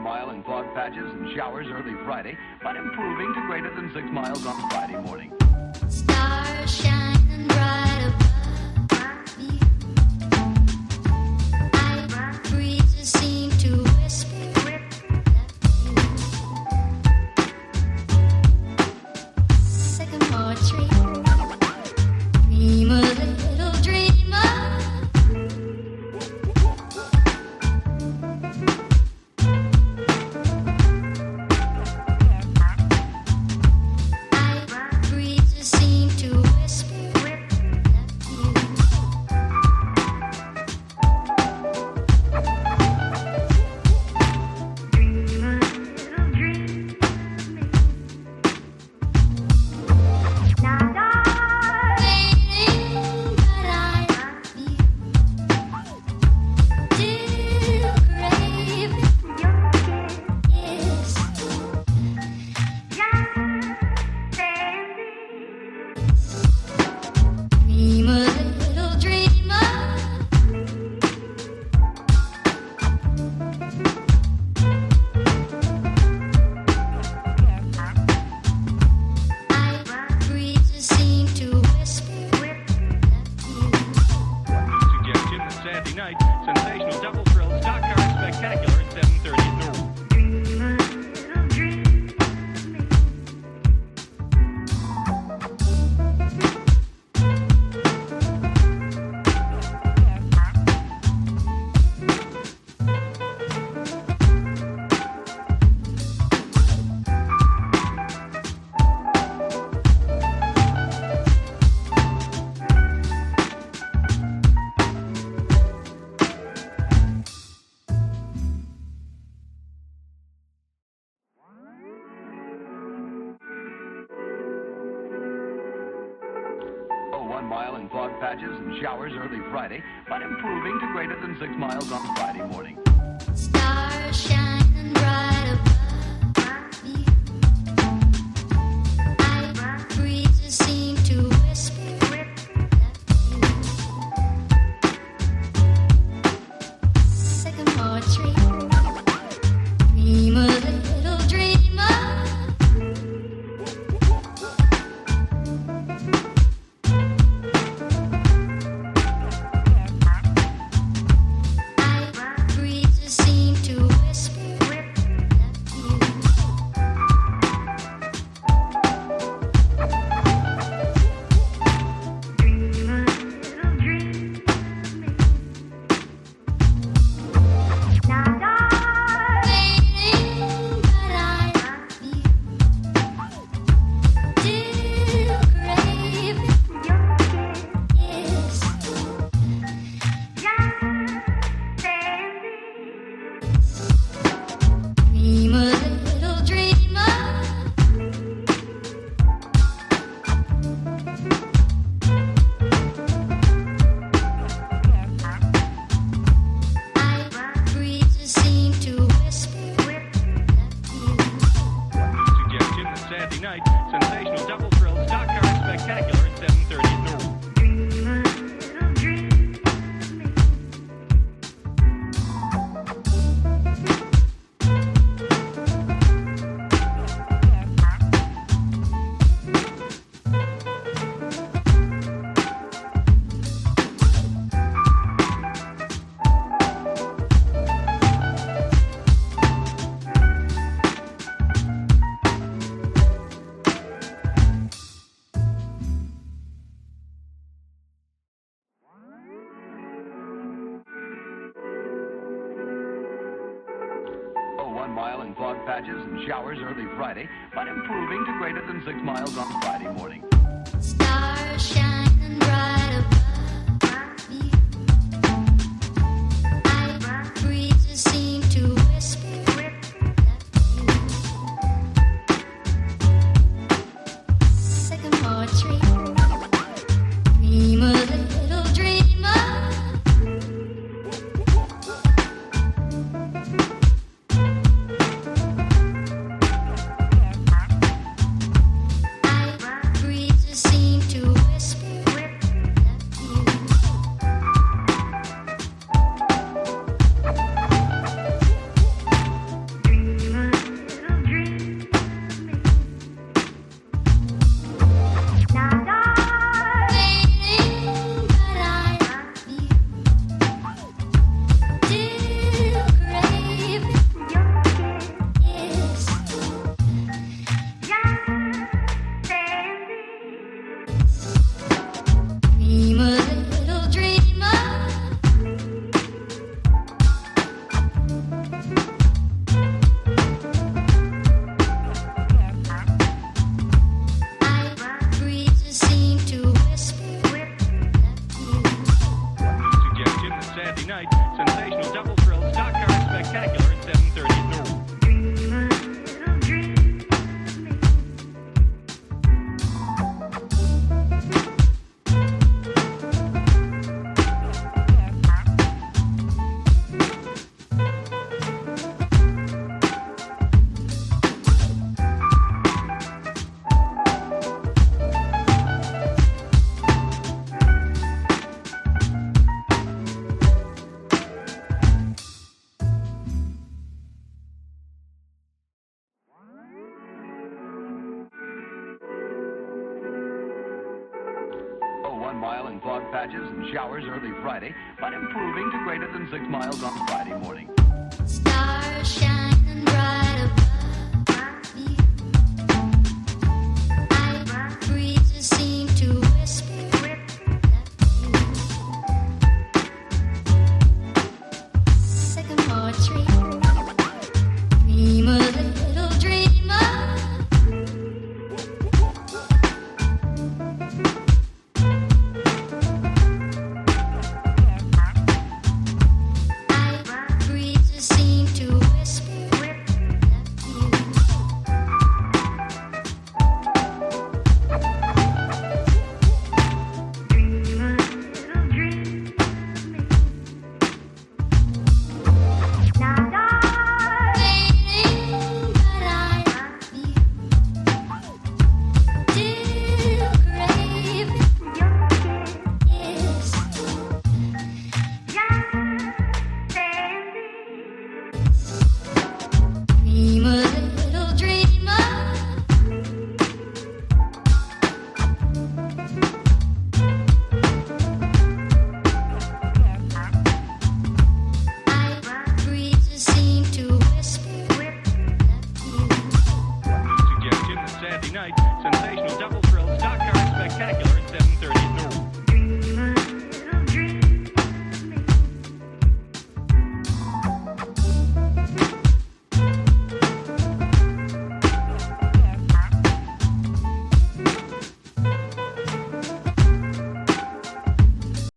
mile in fog patches and showers early Friday, but improving to greater than 6 miles on Friday morning. Stars shining bright above me. Night breezes seem to whisper sycamore tree. Dream a little dreamer. mile in fog patches and showers early Friday, but improving to greater than 6 miles on Friday morning. Stars shining bright above me. Night breezes seem to whisper sycamore tree. Dream a little dreamer. Mile in fog patches and showers early Friday, but improving to greater than 6 miles on Friday morning. Stars shining bright above me. Night breezes seem to whisper sycamore tree. Dream a little dreamer. Seem to whisper sensational, double thrilled, stock car spectacular at 7:30 at Norwood. Oh, 1 mile in fog patches and showers early Friday, but improving to greater than 6 miles on Friday morning. Stars shining bright.